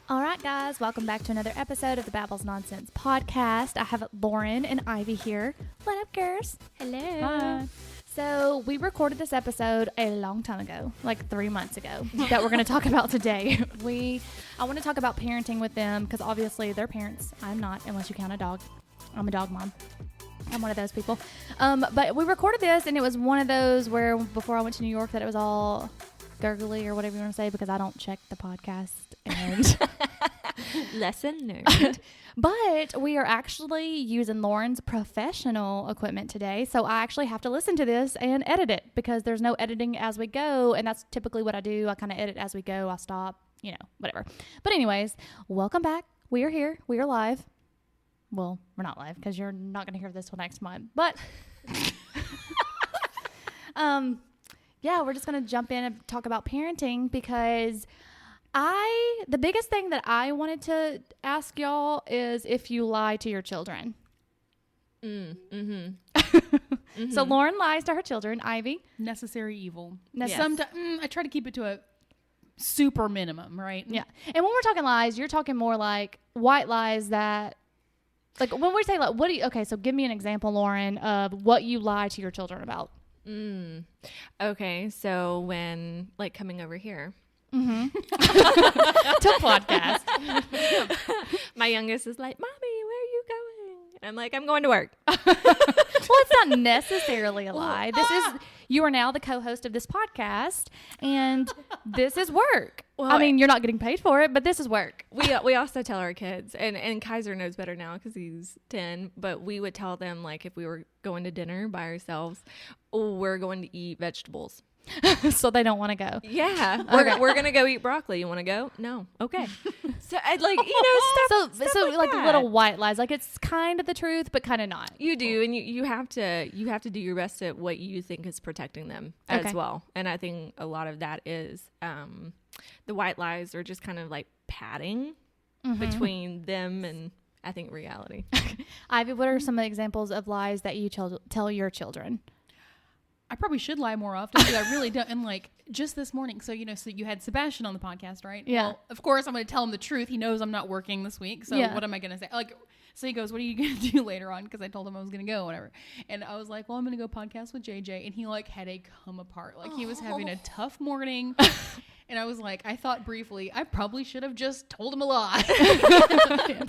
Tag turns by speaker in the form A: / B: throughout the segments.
A: All right, guys, welcome back to another episode of the Babbles Nonsense podcast. I have Lauren and Ivy here. What up, girls?
B: Hello.
A: Hi. So we recorded this episode a long time ago, like 3 months ago, that we're going to talk about today. I want to talk about parenting with them because obviously they're parents. I'm not, unless you count a dog. I'm a dog mom. I'm one of those people. But we recorded this, and it was one of those where before I went to New York that it was all gurgly or whatever you want to say because I don't check the podcast. And
B: Lesson learned.
A: But we are actually using Lauren's professional equipment today. So I actually have to listen to this and edit it because there's no editing as we go. And that's typically what I do. I kind of edit as we go. I stop, whatever. But anyways, welcome back. We are here. We are live. Well, we're not live because you're not going to hear this till next month. But yeah, we're just going to jump in and talk about parenting because the biggest thing that I wanted to ask y'all is if you lie to your children. So Lauren lies to her children. Ivy?
C: Necessary evil.
A: Yes.
C: I try to keep it to a super minimum, right?
A: Yeah. And when we're talking lies, you're talking more like white lies that, like when we say like, okay, so give me an example, Lauren, of what you lie to your children about.
B: Okay, so when like coming over here
A: To podcast.
B: my youngest is like, Mommy, where are you going? And I'm like, I'm going to work.
A: Well, it's not necessarily a lie. You are now the co-host of this podcast, and this is work.
B: Well,
A: I mean, you're not getting paid for it, but this is work.
B: We also tell our kids, and Kaiser knows better now because he's 10, but we would tell them like if we were going to dinner by ourselves, we're going to eat vegetables.
A: So they don't want to go.
B: Yeah,
A: Okay.
B: we're gonna go eat broccoli. You want to go? No. Okay. So I'd like
A: So like
B: that.
A: little white lies, like it's kind of the truth, but kind of not.
B: You do, and you have to do your best at what you think is protecting them as well. And I think a lot of that is the white lies are just kind of like padding between them and I think reality.
A: Ivy, what are some of the examples of lies that you tell your children?
C: I probably should lie more often, but I really don't. And like just this morning, so you had Sebastian on the podcast, right?
A: Yeah.
C: Well, of course, I'm going to tell him the truth. He knows I'm not working this week, so
A: Yeah.
C: what am I going to say? Like, so he goes, "What are you going to do later on?" Because I told him I was going to go, whatever. And I was like, "Well, I'm going to go podcast with JJ," and he like had a come apart, like he was having a tough morning. And I was like, I thought briefly, I probably should have just told him a lie.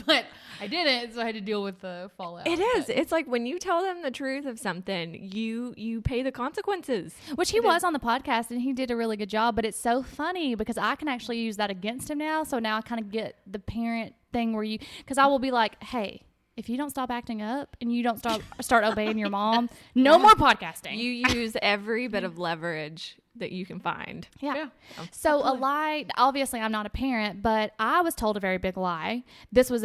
C: But I didn't, so I had to deal with the fallout.
B: It is. It's like when you tell them the truth of something, you pay the consequences.
A: Which he was on the podcast, and he did a really good job. But it's so funny because I can actually use that against him now. So now I kind of get the parent thing where because I will be like, hey, if you don't stop acting up and you don't start obeying your mom, no more podcasting.
B: You use every bit of leverage that you can find.
A: Yeah. So a lie, obviously I'm not a parent, but I was told a very big lie. This was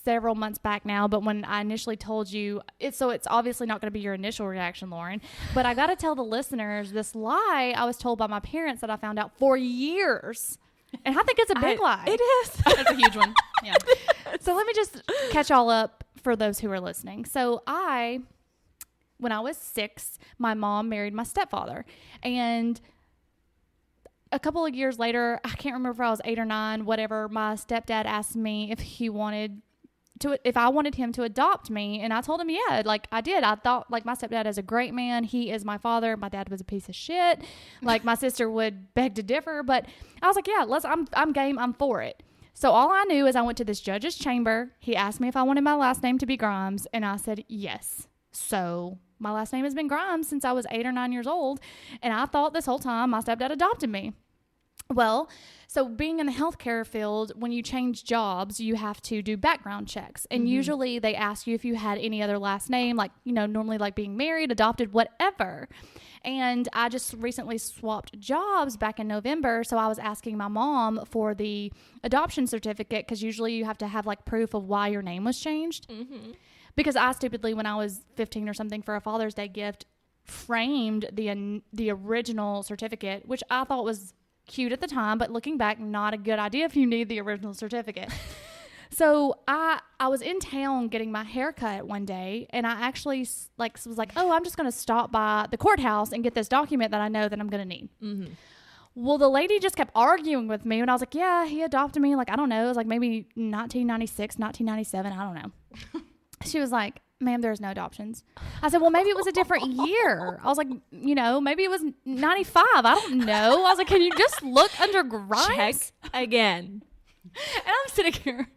A: several months back now, but when I initially told you, it's obviously not going to be your initial reaction, Lauren, but I got to tell the listeners this lie I was told by my parents that I found out for years. And I think it's a big lie.
B: It is.
C: That's a huge one. Yeah.
A: So let me just catch all up for those who are listening. So when I was 6, my mom married my stepfather. And a couple of years later, I can't remember if I was 8 or 9, whatever, my stepdad asked me if I wanted him to adopt me. And I told him, yeah, like I did. I thought like my stepdad is a great man. He is my father. My dad was a piece of shit. Like my sister would beg to differ, but I was like, yeah, I'm game. I'm for it. So all I knew is I went to this judge's chamber. He asked me if I wanted my last name to be Grimes, and I said yes. So my last name has been Grimes since I was 8 or 9 years old, and I thought this whole time my stepdad adopted me. Well, so being in the healthcare field, when you change jobs, you have to do background checks. And usually they ask you if you had any other last name, like, normally like being married, adopted, whatever. And I just recently swapped jobs back in November. So I was asking my mom for the adoption certificate because usually you have to have like proof of why your name was changed. Because I stupidly, when I was 15 or something for a Father's Day gift, framed the original certificate, which I thought was cute at the time, but looking back, not a good idea if you need the original certificate. So I was in town getting my hair cut one day, and I actually was like, oh, I'm just going to stop by the courthouse and get this document that I know that I'm going to need. Well, the lady just kept arguing with me, and I was like, yeah, he adopted me. Like, I don't know. It was like maybe 1996, 1997. I don't know. She was like, ma'am, there's no adoptions. I said, well, maybe it was a different year. I was like, maybe it was 95. I don't know. I was like, can you just look under Grimes?
B: Check again.
A: And I'm sitting here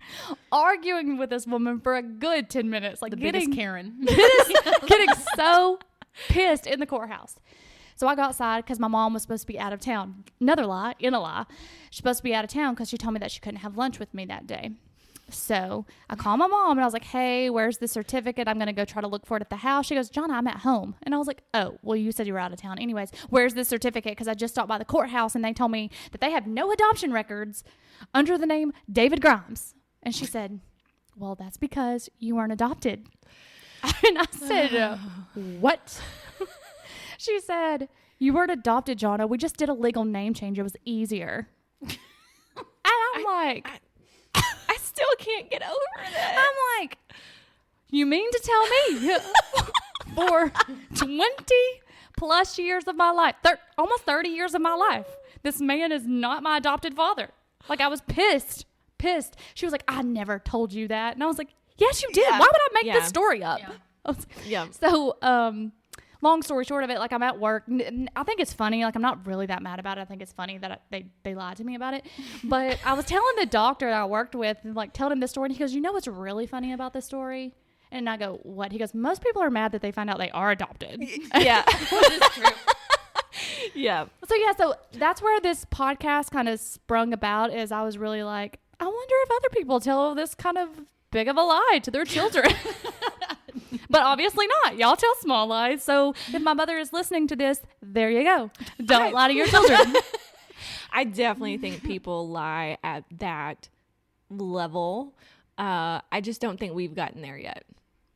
A: arguing with this woman for a good 10 minutes. Like,
C: The biggest Karen.
A: getting so pissed in the courthouse. So I go outside because my mom was supposed to be out of town. Another lie, in a lie. She's supposed to be out of town because she told me that she couldn't have lunch with me that day. So I called my mom and I was like, hey, where's the certificate? I'm going to go try to look for it at the house. She goes, John, I'm at home. And I was like, oh, well, you said you were out of town. Anyways, where's the certificate? Because I just stopped by the courthouse and they told me that they have no adoption records under the name David Grimes. And she said, well, that's because you weren't adopted. And I said, what? She said, you weren't adopted, Jonna. We just did a legal name change. It was easier. And I'm like,
B: I still can't get over this.
A: I'm like, you mean to tell me for 20 plus years of my life, almost 30 years of my life, this man is not my adopted father? Like, I was pissed. She was like, I never told you that. And I was like, yes, you did.
B: Yeah.
A: Why would I make
B: Yeah.
A: this story up?
C: Yeah.
B: Yeah.
A: So, long story short of it, like, I'm at work. I think it's funny. Like, I'm not really that mad about it. I think it's funny that they lied to me about it. But I was telling the doctor that I worked with, and like, telling him this story. And he goes, you know what's really funny about this story? And I go, what? He goes, most people are mad that they find out they are adopted.
B: Yeah.
C: That is true.
B: Yeah.
A: So that's where this podcast kind of sprung about. Is I was really like, I wonder if other people tell this kind of big of a lie to their children. But obviously not. Y'all tell small lies. So if my mother is listening to this, there you go. Don't lie to your children.
B: I definitely think people lie at that level. I just don't think we've gotten there yet.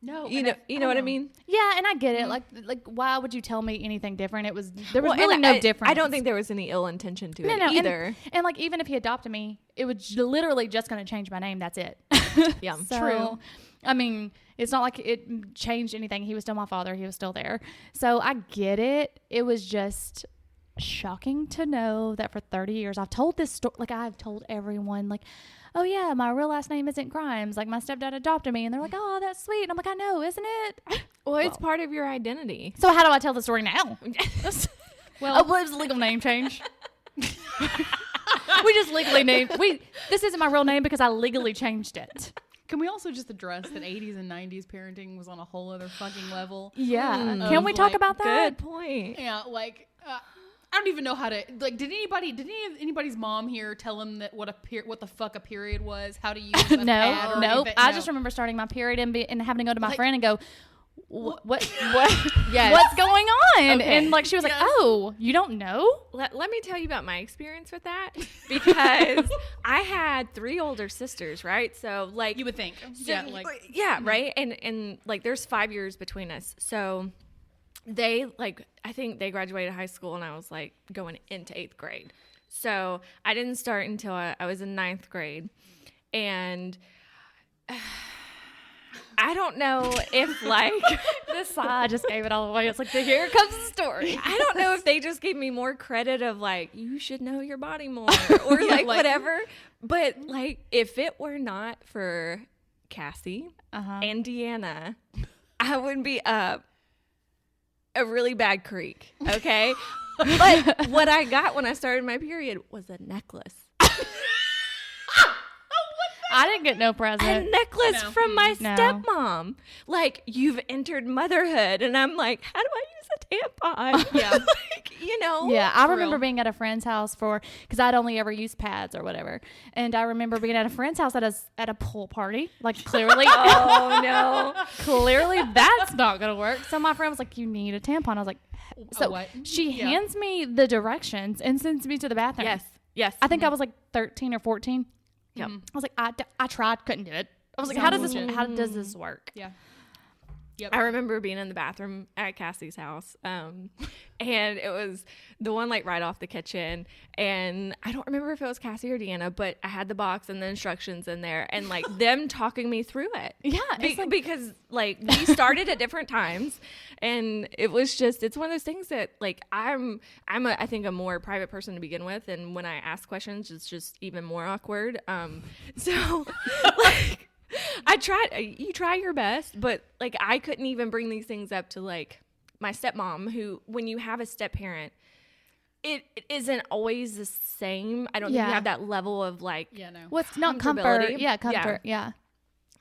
C: No.
B: You know what I mean?
A: Yeah, and I get it. Like, why would you tell me anything different? There was
B: Well,
A: really
B: and
A: no difference.
B: I don't think there was any ill intention to it either.
A: And like, even if he adopted me, it was literally just going to change my name. That's it.
B: Yeah,
A: So,
B: true.
A: I mean, it's not like it changed anything. He was still my father. He was still there. So I get it. It was just shocking to know that for 30 years, I've told this story. Like, I've told everyone, like, oh yeah, my real last name isn't Grimes. Like, my stepdad adopted me. And they're like, oh, that's sweet. And I'm like, I know, isn't it?
B: Well, it's part of your identity.
A: So how do I tell the story now?
C: Well,
A: Oh, well, it was a legal name change. We just legally named. This isn't my real name because I legally changed it.
C: can we also just address that 80s and 90s parenting was on a whole other fucking level?
A: Yeah.
C: Mm.
A: Can we talk
C: Like,
A: about that?
B: Good point.
C: Yeah, like I don't even know how to like. Did anybody's mom here tell him that what the fuck a period was? How to use a pad
A: No,
C: or
A: nope.
C: anything?
A: I
C: No.
A: just remember starting my period and having to go to my
C: Like-
A: friend and go, what
B: Yes.
A: what's going on?
B: Okay.
A: And like, she was like,
C: Yes.
A: oh, you don't know?
B: Let me tell you about my experience with that, because I had 3 older sisters, right? So like
C: You would think,
B: right? And like there's 5 years between us. So they I think they graduated high school and I was like going into 8th grade. So I didn't start until I was in 9th grade. And I don't know if like
A: This sigh just gave it all away. It's like, here comes the story.
B: I don't know if they just gave me more credit of like, you should know your body more or like whatever. But like, if it were not for Cassie and Deanna, I would be up a really bad creek. Okay. But what I got when I started my period was a necklace.
A: I didn't get no
B: A
A: present.
B: necklace
C: No.
B: from my
A: No.
B: stepmom. Like, you've entered motherhood. And I'm like, how do I use a tampon?
C: Yeah.
B: Like, you know?
A: Yeah, I
C: For
A: remember
C: real.
A: being at a friend's house because I'd only ever used pads or whatever. And I remember being at a friend's house at a pool party. Like, clearly,
B: Oh, no.
A: clearly that's not going to work. So my friend was like, you need a tampon. I was like, so
C: what?
A: she
C: Yeah.
A: hands me the directions and sends me to the bathroom.
B: Yes. Yes.
A: I think I was like 13 or 14.
B: Yep.
A: I was like, I tried, couldn't do it. I was like,
C: Sounds
A: how does
C: legit.
A: this work?
C: Yeah. Yep.
B: I remember being in the bathroom at Cassie's house, and it was the one like right off the kitchen, and I don't remember if it was Cassie or Deanna, but I had the box and the instructions in there, and like them talking me through it.
A: Yeah,
B: Because like we started at different times, and it was just, it's one of those things that like I think a more private person to begin with, and when I ask questions, it's just even more awkward. So like. You try your best, but like I couldn't even bring these things up to like my stepmom, who when you have a step parent, it isn't always the same. I don't think you have that level of like,
A: what's not comfort. Yeah. Comfort. Yeah.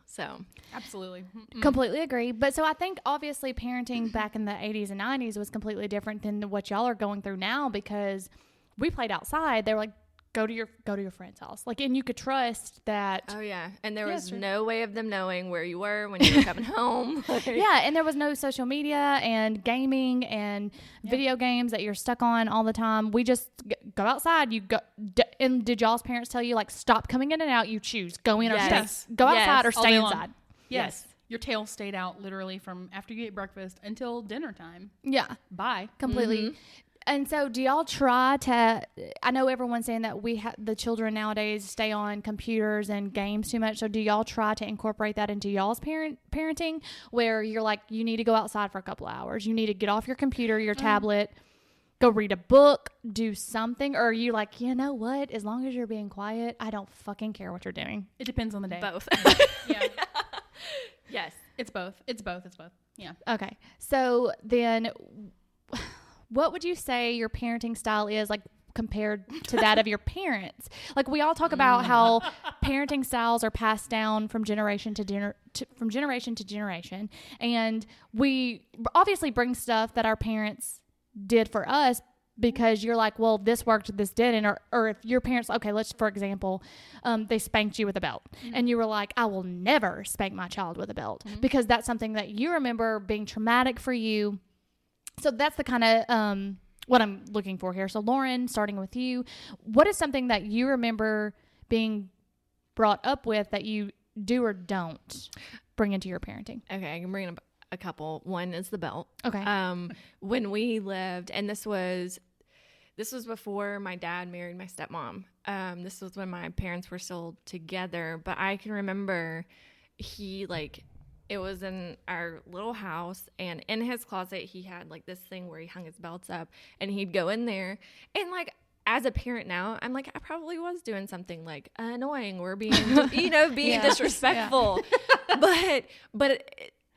B: So
C: absolutely.
A: Completely agree. But so I think obviously parenting back in the 80s and 90s was completely different than what y'all are going through now, because we played outside. They were like, go to your friend's house. Like, and you could trust that.
B: Oh yeah. And there was no way of them knowing where you were when you were coming home.
A: Yeah. And there was no social media and gaming and video games that you're stuck on all the time. We just go outside. You go. And did y'all's parents tell you like, stop coming in and out? You choose, go in or stay. Go outside or stay inside.
C: Yes. Your tail stayed out literally from after you ate breakfast until dinner time.
A: Yeah.
C: Bye.
A: Completely. Mm-hmm. And so do y'all try to, I know everyone's saying that the children nowadays stay on computers and games too much. So do y'all try to incorporate that into y'all's parenting, where you're like, you need to go outside for a couple of hours. You need to get off your computer, your tablet, go read a book, do something. Or are you like, you know what? As long as you're being quiet, I don't fucking care what you're doing.
C: It depends on the day.
B: Both.
C: Yeah.
B: Yes.
C: It's both. Yeah.
A: Okay. So then what would you say your parenting style is like compared to that of your parents? Like we all talk about how parenting styles are passed down from generation to generation. And we obviously bring stuff that our parents did for us, because you're like, well, this worked, this didn't. Or if your parents, okay, let's, for example, they spanked you with a belt, and you were like, I will never spank my child with a belt, because that's something that you remember being traumatic for you. So that's the kind of what I'm looking for here. So Lauren, starting with you, what is something that you remember being brought up with that you do or don't bring into your parenting?
B: Okay, I can bring up a couple. One is the belt.
A: Okay.
B: When we lived, and this was before my dad married my stepmom. This was when my parents were still together, but I can remember it was in our little house, and in his closet, he had like this thing where he hung his belts up, and he'd go in there, and like, as a parent now, I'm like, I probably was doing something like annoying or being, being disrespectful. But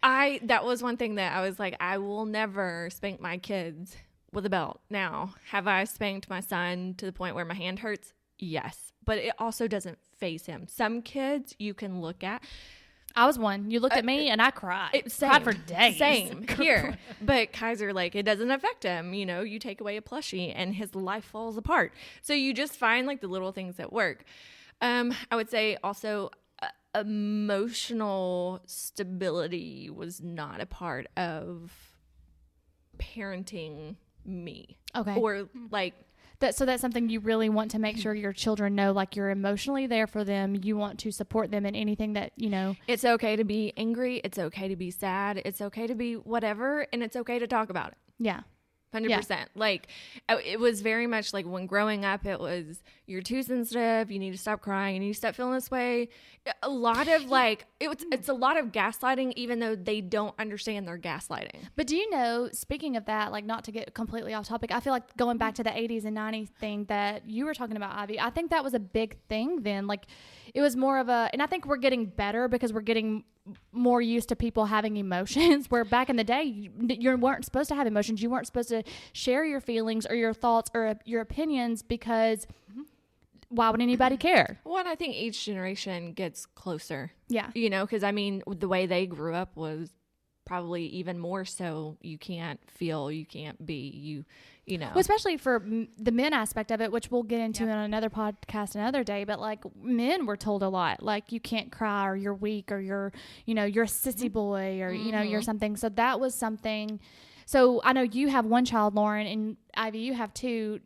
B: that was one thing that I was like, I will never spank my kids with a belt. Now, have I spanked my son to the point where my hand hurts? Yes. But it also doesn't faze him. Some kids you can look at.
A: I was one. You looked at me and I cried. Cried for days.
B: Same here. But Kaiser, like, it doesn't affect him. You know, you take away a plushie and his life falls apart. So you just find like the little things that work. I would say also emotional stability was not a part of parenting me.
A: Okay.
B: Or like,
A: so that's something you really want to make sure your children know, like you're emotionally there for them. You want to support them in anything that,
B: It's okay to be angry. It's okay to be sad. It's okay to be whatever. And it's okay to talk about it.
A: Yeah.
B: 100%. Yeah. Like, it was very much like when growing up, it was, you're too sensitive. You need to stop crying. You need to stop feeling this way. A lot of like, it's a lot of gaslighting, even though they don't understand they're gaslighting.
A: But do you know, speaking of that, like not to get completely off topic, I feel like going back to the 80s and 90s thing that you were talking about, Ivy, I think that was a big thing then. Like it was more of and I think we're getting better because we're getting more used to people having emotions, where back in the day you weren't supposed to have emotions. You weren't supposed to share your feelings or your thoughts or your opinions, because why would anybody care?
B: Well, and I think each generation gets closer.
A: Yeah.
B: Because I mean, the way they grew up was probably even more so. You can't feel, you can't be, well,
A: especially for the men aspect of it, which we'll get into in another podcast another day. But like men were told a lot, like you can't cry, or you're weak, or you're a sissy boy, or you're something. So that was something. So I know you have one child, Lauren, and Ivy, you have two.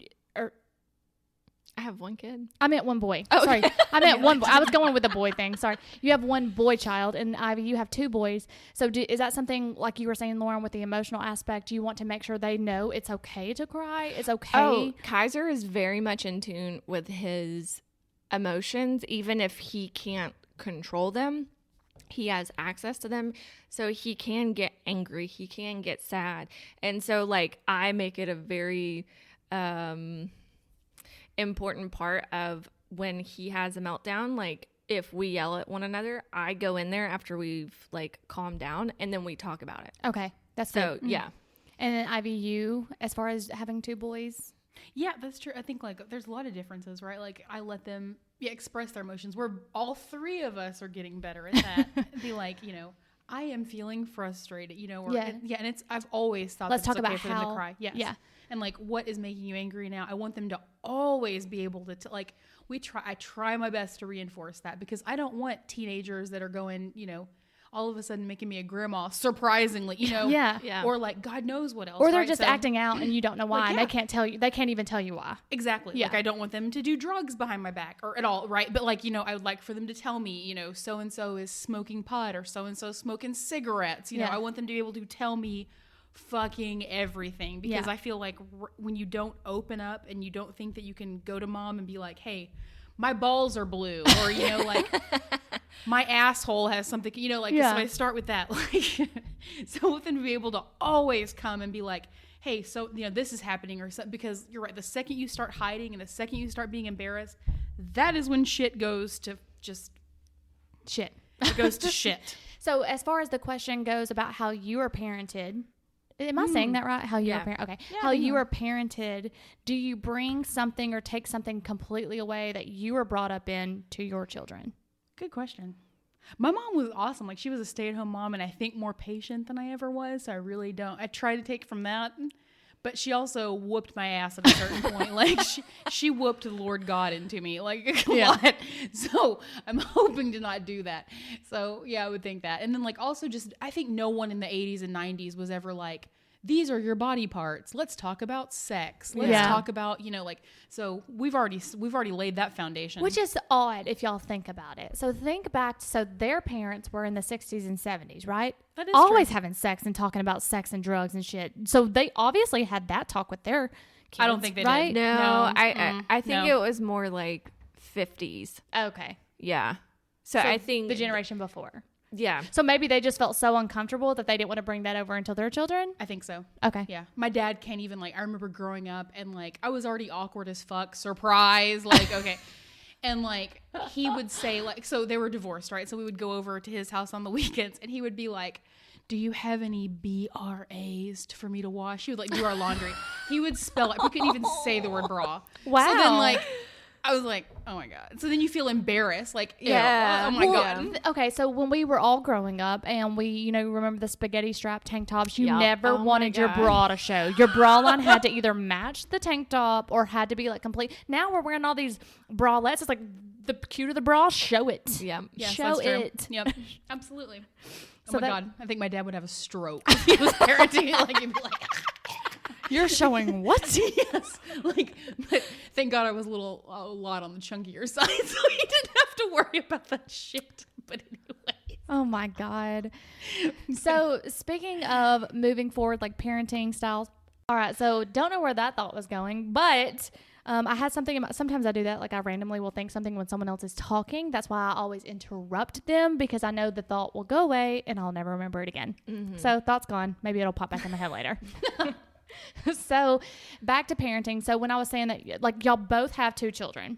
B: I have one kid.
A: I meant one boy.
B: Oh,
A: Sorry. I meant one boy. I was going with the boy thing. Sorry. You have one boy child, and Ivy, you have 2 boys. So is that something, like you were saying, Lauren, with the emotional aspect, you want to make sure they know it's okay to cry? It's okay?
B: Oh, Kaiser is very much in tune with his emotions, even if he can't control them. He has access to them, so he can get angry. He can get sad. And so, like, I make it a very important part of when he has a meltdown. Like, if we yell at one another, I go in there after we've, like, calmed down, and then we talk about it.
A: Okay. That's
B: So,
A: good.
B: yeah.
A: And then, Ivy, you, as far as having 2 boys?
C: Yeah, that's true. I think like there's a lot of differences, right? Like I let them express their emotions. We're all 3 of us are getting better at that. Be like, I am feeling frustrated, or and it's I've always thought
A: Let's
C: that
A: talk
C: it's okay
A: about
C: for them
A: how-
C: to cry. Yes.
A: yeah.
C: And like what is making you angry now? I want them to always be able to like I try my best to reinforce that because I don't want teenagers that are going, all of a sudden making me a grandma, surprisingly,
A: Yeah.
C: or like God knows what else.
A: Or they're
C: right?
A: just
C: So-
A: acting out and you don't know why.
C: Like,
A: And
C: yeah.
A: they can't tell you. They can't even tell you why.
C: Exactly.
A: Yeah.
C: Like I don't want them to do drugs behind my back or at all, right? But like, I would like for them to tell me, so and so is smoking pot or so and so smoking cigarettes.
A: Yeah.
C: I want them to be able to tell me fucking everything because
A: Yeah.
C: I feel like when you don't open up and you don't think that you can go to mom and be like, "Hey, my balls are blue," or like my asshole has something, like
A: Yeah.
C: so I start with that, like so with them to be able to always come and be like, hey, so this is happening or something, because you're right, the second you start hiding and the second you start being embarrassed, that is when shit goes to just
A: Shit.
C: it goes to shit.
A: So as far as the question goes about how you are parented, am I saying that right? How you
B: Yeah.
A: are parented? Okay.
C: Yeah,
A: How
C: I
A: you
C: know.
A: are parented, do you bring something or take something completely away that you were brought up in to your children?
C: Good question. My mom was awesome. Like she was a stay-at-home mom and I think more patient than I ever was. So I really don't. I try to take from that. But she also whooped my ass at a certain point. Like she whooped the Lord God into me like a lot. So I'm hoping to not do that. So yeah, I would think that. And then like also just I think no one in the 80s and 90s was ever like, these are your body parts. Let's talk about sex. Let's
A: Yeah.
C: talk about, so we've already laid that foundation.
A: Which is odd if y'all think about it. So think back. So their parents were in the 60s and 70s, right?
C: That is
A: Always
C: true.
A: having sex and talking about sex and drugs and shit. So they obviously had that talk with their kids.
C: I don't think they did.
A: right?
B: No,
C: No,
B: I think
C: no.
B: it was more like 50s.
A: Okay.
B: Yeah. So I think
A: the generation before.
B: Yeah.
A: So maybe they just felt so uncomfortable that they didn't want to bring that over until their children.
C: I think so.
A: Okay.
C: Yeah. My dad can't even I remember growing up and I was already awkward as fuck. Surprise. Okay. And he would say so they were divorced, right? So we would go over to his house on the weekends and he would be like, do you have any BRAs for me to wash? He would do our laundry. He would spell it. We couldn't even say the word bra.
A: Wow.
C: So then I was like, oh my God. So then you feel embarrassed.
B: Yeah.
C: Oh my
A: Well,
C: God.
A: Okay, so when we were all growing up and we, remember the spaghetti strap tank tops, you
B: Yep.
A: never
B: Oh my
A: wanted your
B: God.
A: bra to show. Your bra line had to either match the tank top or had to be complete. Now we're wearing all these bralettes. It's like the cuter the bra, show it.
B: Yeah.
C: Yes,
A: Show
C: that's true.
A: it.
C: Yep. Absolutely. Oh
A: So
C: my
A: that-
C: God. I think my dad would have a stroke if he was parenting. He'd be like,
A: You're showing what?
C: yes. But thank God I was a lot on the chunkier side, so he didn't have to worry about that shit. But anyway.
A: Oh my God. So speaking of moving forward, parenting styles. All right. So don't know where that thought was going, but I had something about, sometimes I do that. I randomly will think something when someone else is talking. That's why I always interrupt them because I know the thought will go away and I'll never remember it again.
B: Mm-hmm.
A: So thought's gone. Maybe it'll pop back in my head later. So back to parenting. So when I was saying that y'all both have 2 children,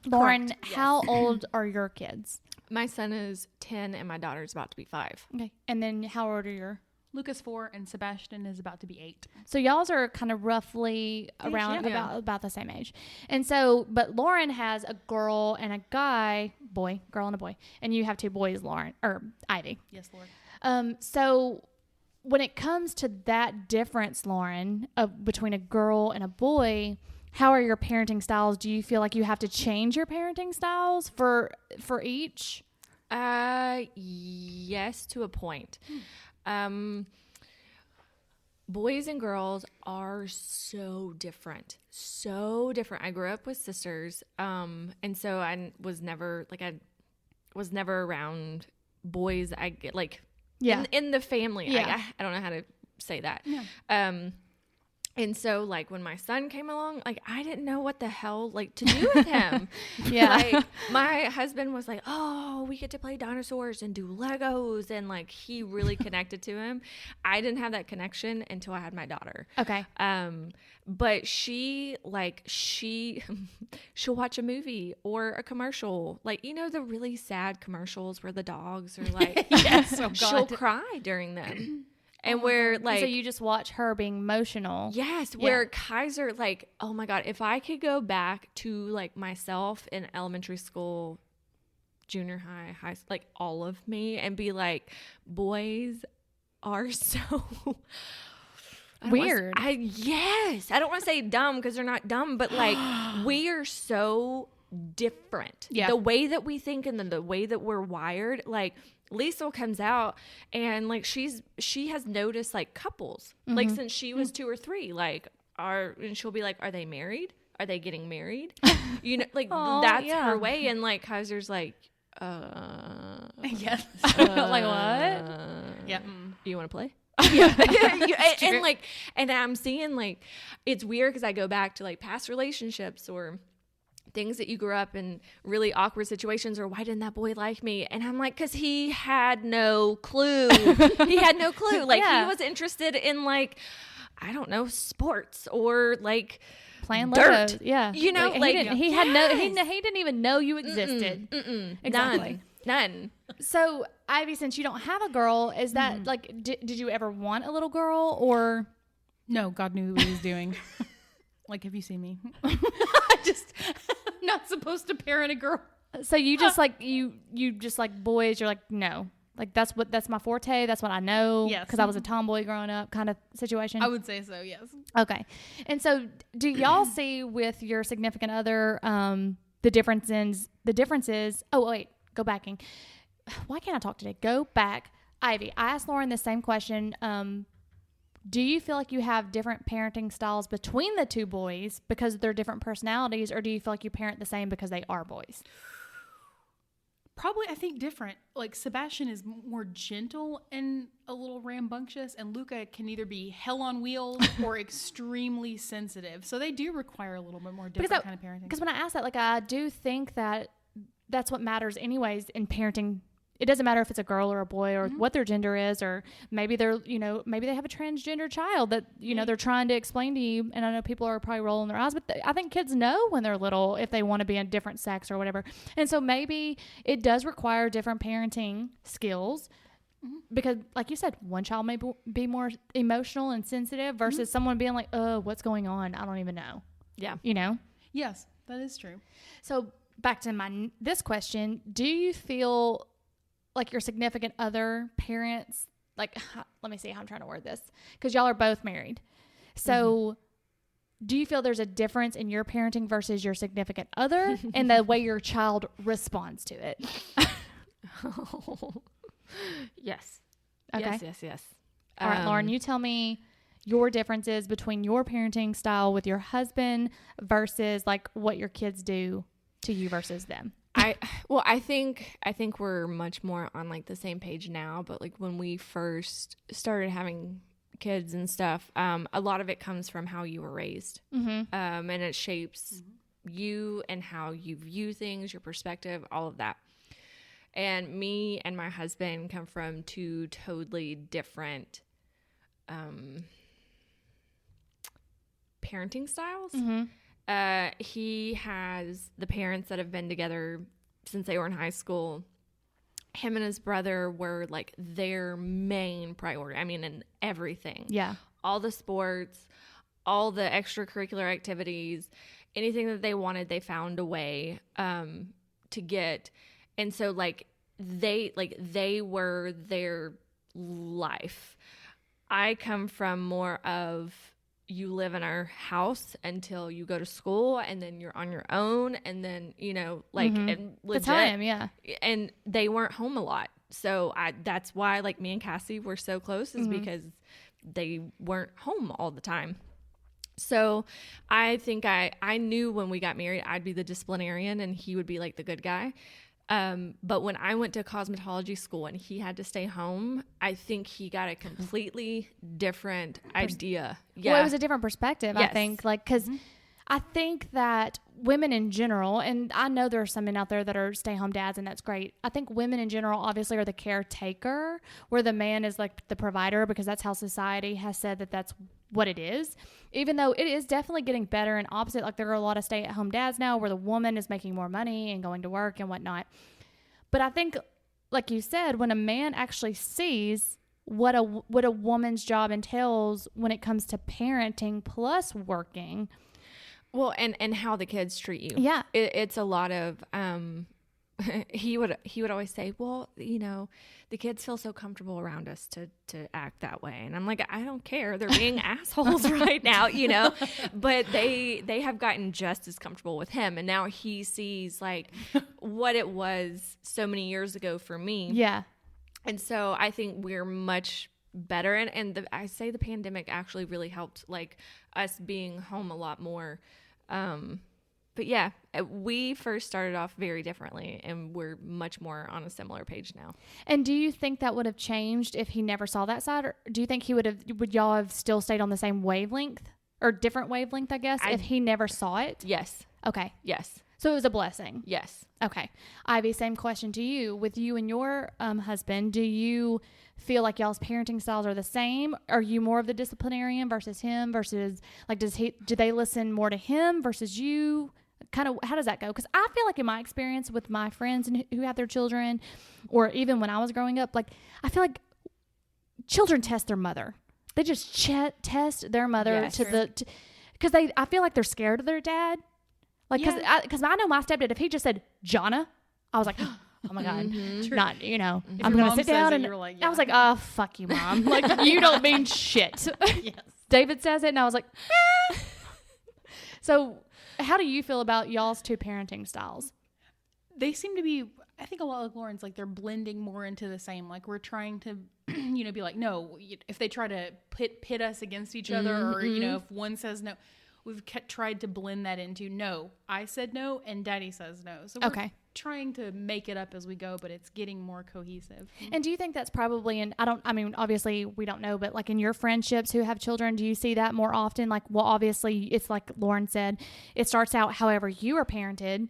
A: Lauren,
C: Correct. Yes.
A: how old are your kids?
B: My son is 10 and my daughter's about to be 5.
A: Okay. And then how old are your?
C: Lucas 4 and Sebastian is about to be 8.
A: So y'all's are kind of roughly around
B: yeah.
A: about the same age. And so, but Lauren has a girl and a girl and a boy. And you have 2 boys, Lauren, or Ivy.
C: Yes, Lord.
A: So when it comes to that difference, Lauren, between a girl and a boy, how are your parenting styles? Do you feel like you have to change your parenting styles for each?
B: Yes, to a point. boys and girls are so different. So different. I grew up with sisters. And so I was never around boys. I get like in the family.
A: Yeah.
B: I don't know how to say that.
C: Yeah.
B: And so like when my son came along, like I didn't know what the hell like to do with him. Like my husband was like, "Oh, we get to play dinosaurs and do Legos," and like he really connected to him. I didn't have that connection until I had my daughter.
A: Okay.
B: But she'll watch a movie or a commercial, like the really sad commercials where the dogs are like,
C: Yes, oh God.
B: she'll cry during them. And where like,
A: so you just watch her being emotional.
B: yes, where Kaiser, like, oh my God, if I could go back to like myself in elementary school, junior high, like all of me, and be like, boys are so
A: weird.
B: I don't want to say dumb because they're not dumb, but like we are so different.
C: Yeah.
B: The way that we think and the way that we're wired, like Liesl comes out and like she has noticed like couples like since she was 2 or 3, like and she'll be like, are they married? Are they getting married? Like that's her way. And like Kaiser's like,
C: Yes.
A: Like what?
C: Yeah.
B: you want to play?
C: Yeah.
B: and like, and I'm seeing like, it's weird because I go back to like past relationships or things that you grew up in really awkward situations, or why didn't that boy like me? And I'm like, because he had no clue. He had no clue. Like he was interested in like, I don't know, sports or like
A: playing
B: dirt.
A: Legos. Yeah.
B: Like
A: he didn't even know you existed. Exactly.
B: None.
A: So Ivy, since you don't have a girl, is that like, did you ever want a little girl or?
C: No, God knew what he was doing. Like, have you seen me? I just not supposed to parent a girl.
A: So you just like you just like boys. You're like, no, like that's my forte. That's what I know.
C: Yes.
A: Because I was a tomboy growing up, kind of situation.
C: I would say so. Yes.
A: Okay. And so, do y'all see with your significant other the differences? Oh wait, go backing. Why can't I talk today? Go back, Ivy. I asked Lauren the same question. Do you feel like you have different parenting styles between the two boys because they're different personalities, or do you feel like you parent the same because they are boys?
C: Probably, I think different. Like Sebastian is more gentle and a little rambunctious, and Luca can either be hell on wheels or extremely sensitive. So they do require a little bit more different kind of parenting.
A: Because when I ask that, like I do think that that's what matters anyways in parenting. It doesn't matter if it's a girl or a boy or what their gender is, or maybe they're, maybe they have a transgender child that, they're trying to explain to you. And I know people are probably rolling their eyes, but I think kids know when they're little if they want to be a different sex or whatever. And so maybe it does require different parenting skills because, like you said, one child may be more emotional and sensitive versus someone being like, oh, what's going on? I don't even know.
B: Yeah.
C: Yes, that is true.
A: So back to this question, do you feel like your significant other parents, like, let me see how I'm trying to word this, because y'all are both married. So do you feel there's a difference in your parenting versus your significant other and the way your child responds to it?
B: Yes.
A: Okay.
B: Yes.
A: All right, Lauren, you tell me your differences between your parenting style with your husband versus like what your kids do to you versus them.
B: I think we're much more on like the same page now, but like when we first started having kids and stuff, a lot of it comes from how you were raised, and it shapes you and how you view things, your perspective, all of that. And me and my husband come from two totally different parenting styles. He has the parents that have been together since they were in high school. Him and his brother were like their main priority. I mean, in everything.
A: Yeah.
B: All the sports, all the extracurricular activities, anything that they wanted, they found a way to get. And so like they were their life. I come from more of, you live in our house until you go to school, and then you're on your own, and then and legit,
A: the time, yeah.
B: And they weren't home a lot, so that's why like me and Cassie were so close, is because they weren't home all the time. So I think I knew when we got married, I'd be the disciplinarian and he would be like the good guy. But when I went to cosmetology school and he had to stay home, I think he got a completely different idea. Yeah.
A: Well, it was a different perspective, I
B: Yes.
A: think. Like, because I think that women in general, and I know there are some men out there that are stay-home dads, and that's great. I think women in general obviously are the caretaker, where the man is like the provider, because that's how society has said that that's what it is. Even though it is definitely getting better and opposite, like there are a lot of stay-at-home dads now where the woman is making more money and going to work and whatnot. But I think, like you said, when a man actually sees what a woman's job entails when it comes to parenting plus working.
B: Well, and how the kids treat you.
A: Yeah.
B: It's a lot of, he would always say, well, you know, the kids feel so comfortable around us to act that way. And I'm like, I don't care. They're being assholes right now, you know, but they have gotten just as comfortable with him. And now he sees like what it was so many years ago for me.
A: Yeah.
B: And so I think we're much better. And I say the pandemic actually really helped like us being home a lot more. But yeah, we first started off very differently and we're much more on a similar page now.
A: And do you think that would have changed if he never saw that side? Or do you think would y'all have still stayed on the same wavelength or different wavelength, I guess, if he never saw it?
B: Yes.
A: Okay.
B: Yes.
A: So it was a blessing.
B: Yes.
A: Okay. Ivy, same question to you. With you and your husband, do you feel like y'all's parenting styles are the same? Are you more of the disciplinarian versus him versus like, do they listen more to him versus you? Kind of, how does that go? Because I feel like in my experience with my friends and who have their children, or even when I was growing up, like I feel like children test their mother. They just test their mother
B: Yes.
A: because I feel like they're scared of their dad. Like, because I know my stepdad, if he just said Jonna, I was like, oh my God, not, you know, I'm
C: your
A: going to
C: mom
A: sit
C: says
A: down.
C: it,
A: And
C: you're like,
A: I was
C: yeah.
A: like, oh, fuck you, Mom. Like, you don't mean shit.
C: Yes.
A: David says it, and I was like, eh. So how do you feel about y'all's two parenting styles?
C: They seem to be, I think a lot like Lauren's, like they're blending more into the same. Like we're trying to, you know, be like, no, if they try to pit us against each other, or, you know, if one says no, we've tried to blend that into no, I said no and Daddy says no. So we're trying to make it up as we go, but it's getting more cohesive.
A: And do you think that's probably obviously we don't know, but like in your friendships who have children, do you see that more often? Like, well, obviously it's like Lauren said, it starts out however you are parented,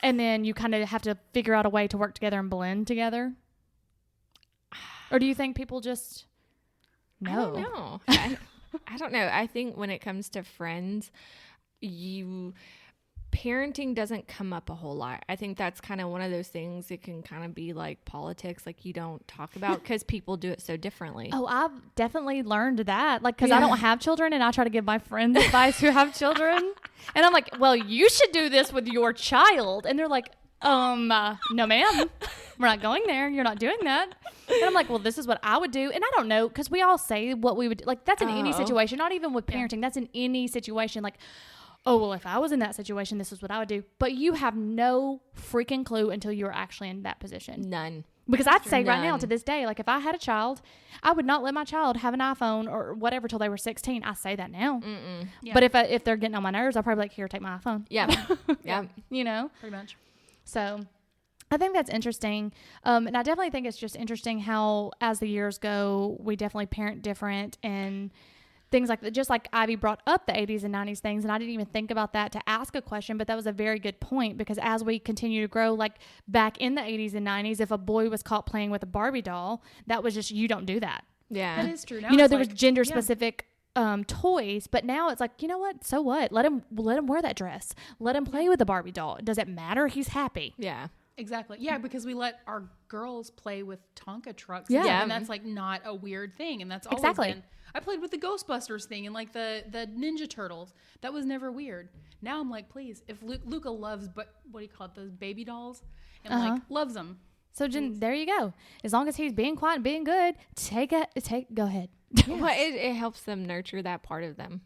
A: and then you kind of have to figure out a way to work together and blend together. Or do you think people just know?
B: I don't know. I don't know. I think when it comes to friends, parenting doesn't come up a whole lot. I think that's kind of one of those things that can kind of be like politics, like you don't talk about because people do it so differently.
A: Oh, I've definitely learned that. Like, because I don't have children, and I try to give my friends advice who have children. And I'm like, well, you should do this with your child. And they're like, no, ma'am, we're not going there. You're not doing that. And I'm like, well, this is what I would do. And I don't know, because we all say what we would do. Like, that's in any situation, not even with parenting. That's in any situation. Like, oh, well, if I was in that situation, this is what I would do. But you have no freaking clue until you're actually in that position.
B: None.
A: Because I'd say right now,
B: None.
A: to this day, like if I had a child, I would not let my child have an iPhone or whatever till they were 16. I say that now.
C: Yeah.
A: But if they're getting on my nerves, I'll probably like, here, take my iPhone.
B: Yeah. Yeah.
A: You know?
C: Pretty much.
A: So I think that's interesting. And I definitely think it's just interesting how as the years go, we definitely parent different and things like that. Just like Ivy brought up the 80s and 90s things, and I didn't even think about that to ask a question, but that was a very good point, because as we continue to grow, like back in the 80s and 90s, if a boy was caught playing with a Barbie doll, that was just, you don't do that.
B: Yeah.
C: That is true. Now
A: You know,
C: it's
A: there was
C: like,
A: gender specific toys, but now it's like, you know what? So what? Let him wear that dress. Let him play with the Barbie doll. Does it matter? He's happy.
B: Yeah.
C: Exactly. Yeah, because we let our girls play with Tonka trucks.
A: Yeah.
C: And that's like not a weird thing. And that's always
A: Exactly.
C: been. I played with the Ghostbusters thing and like the Ninja Turtles. That was never weird. Now I'm like, please, if Luca loves, but what do you call it? Those baby dolls, and like loves them.
A: So Jen, there you go. As long as he's being quiet and being good, go ahead.
B: Well, it helps them nurture that part of them.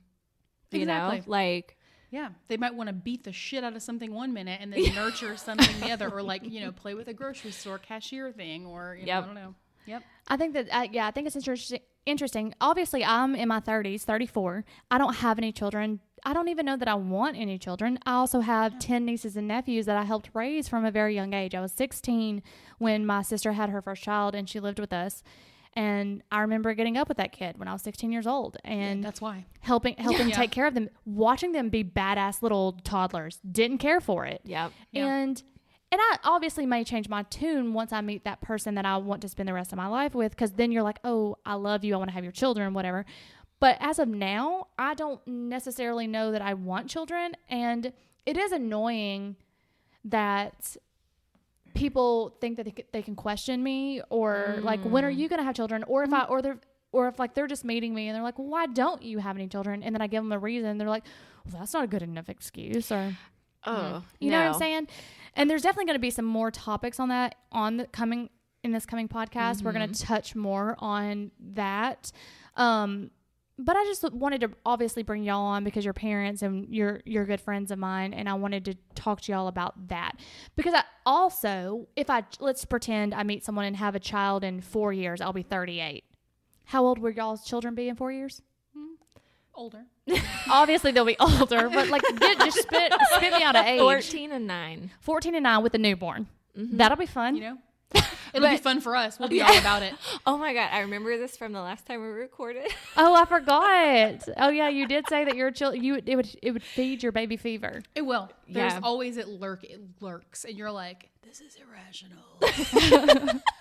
B: You
C: Exactly.
B: know, like,
C: Yeah, they might want to beat the shit out of something one minute and then nurture something the other, or like, you know, play with a grocery store cashier thing, or you know, I don't know. Yep.
A: I think that I think it's interesting. Obviously, I'm in my 30s, 34. I don't have any children. I don't even know that I want any children. I also have 10 nieces and nephews that I helped raise from a very young age. I was 16 when my sister had her first child, and she lived with us. And I remember getting up with that kid when I was 16 years old and
C: that's why
A: helping take care of them, watching them be badass little toddlers. Didn't care for it.
B: Yep.
A: And I obviously may change my tune once I meet that person that I want to spend the rest of my life with, because then you're like, oh, I love you, I want to have your children, whatever. But as of now, I don't necessarily know that I want children. And it is annoying that people think that they can question me, or like, when are you going to have children? Or if like they're just meeting me and they're like, well, why don't you have any children? And then I give them a reason. They're like, well, that's not a good enough excuse. Or, you know what I'm saying? And there's definitely going to be some more topics on that in this coming podcast. We're going to touch more on that. But I just wanted to obviously bring y'all on because you're parents and you're good friends of mine. And I wanted to talk to y'all about that. Because I also, let's pretend I meet someone and have a child in 4 years, I'll be 38. How old will y'all's children be in 4 years?
C: Older.
A: Obviously they'll be older, but like just spit me out of age.
B: 14 and 9.
A: 14 and 9 with a newborn. That'll be fun.
C: You know? It'll be fun for us. We'll be all about it.
B: Oh my God. I remember this from the last time we recorded.
A: Oh, I forgot. Oh yeah, you did say that your it would feed your baby fever.
C: It will. There's
B: Yeah.
C: always it lurks, and you're like, this is irrational.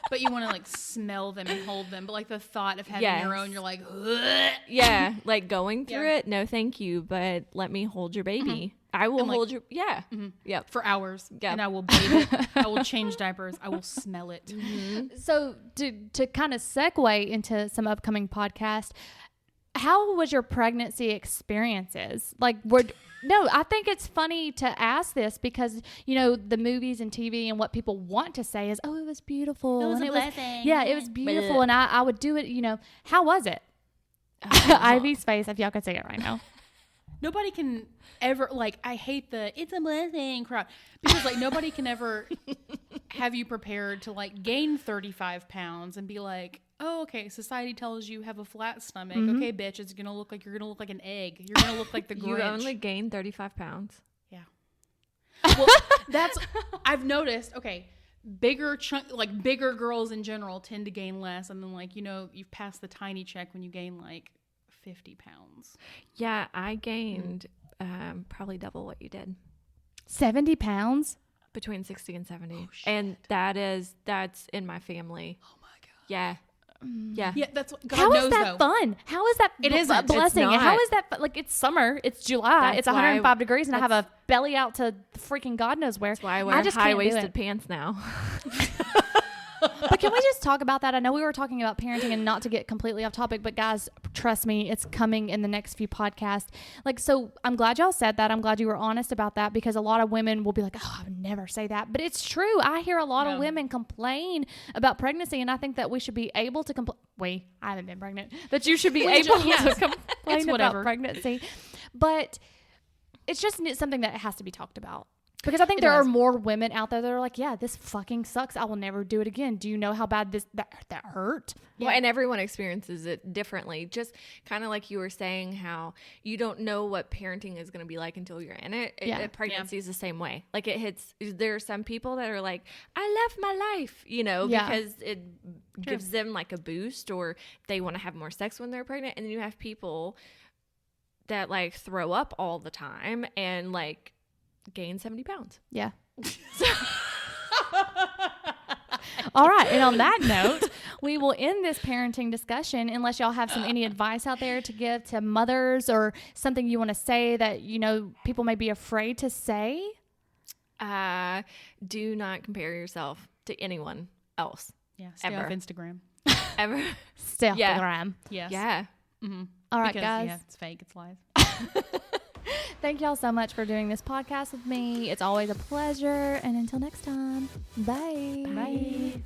C: But you want to like smell them and hold them. But like the thought of having your own, you're like, ugh.
B: Yeah. Like going through it. No, thank you. But let me hold your baby. I will hold your, Yep.
C: For hours.
B: Yep.
C: And I will bathe it. I will change diapers. I will smell it.
A: So to kind of segue into some upcoming podcasts, how was your pregnancy experiences? Like, I think it's funny to ask this because, you know, the movies and TV and what people want to say is, oh, it was beautiful.
C: It was
A: and
C: a blessing.
A: it was beautiful. And I would do it, you know. How was it? Ivy's face, if y'all could see it right now.
C: Nobody can ever, like, I hate the it's a blessing crowd, because like nobody can ever have you prepared to like gain 35 pounds and be like, oh, okay, society tells you have a flat stomach. Okay, bitch, you're gonna look like an egg. You're gonna look like the Grinch.
B: You only gained 35 pounds.
C: Yeah. Well, I've noticed, okay, bigger girls in general tend to gain less, and then like, you know, you've passed the tiny check when you gain like 50 pounds.
B: Yeah, I gained probably double what you did.
A: 70 pounds?
B: Between 60 and 70. Oh, and that's in my family.
C: Oh my God.
B: Yeah. Yeah.
C: Yeah, that's what God
A: How
C: knows,
A: is that
C: though.
A: fun? How is that
C: It
A: a
C: isn't.
A: blessing?
B: It's not.
A: How is that like, it's summer, it's July,
B: That's
A: it's 105
B: why-
A: degrees, and I have a belly out to freaking God knows where.
B: That's why I wear
A: just can't do
B: high-waisted
A: it.
B: pants now.
A: But can we just talk about that? I know we were talking about parenting and not to get completely off topic, but guys, trust me, it's coming in the next few podcasts. Like, so I'm glad y'all said that. I'm glad you were honest about that, because a lot of women will be like, oh, I would never say that. But it's true. I hear a lot of women complain about pregnancy, and I think that we should be able to complain. I haven't been pregnant. That you should be able to complain about pregnancy. But it's just something that has to be talked about. Because I think there are more women out there that are like, yeah, this fucking sucks. I will never do it again. Do you know how bad that hurt?
B: Well, and everyone experiences it differently. Just kind of like you were saying, how you don't know what parenting is going to be like until you're in it. Pregnancy is the same way. Like it hits, there are some people that are like, I love my life, you know, because it gives them like a boost, or they want to have more sex when they're pregnant. And then you have people that like throw up all the time and like gain 70 pounds.
A: Yeah. All right. And on that note, we will end this parenting discussion, unless y'all have any advice out there to give to mothers, or something you want to say that, you know, people may be afraid to say.
B: Do not compare yourself to anyone else.
C: Yeah. Stay off Instagram.
B: Ever.
A: Stay off the gram.
C: Yes.
B: Yeah.
C: Mm-hmm.
A: All right,
C: because,
A: guys.
C: Yeah, it's fake. It's lies.
A: Thank y'all so much for doing this podcast with me. It's always a pleasure. And until next time, bye.
C: Bye.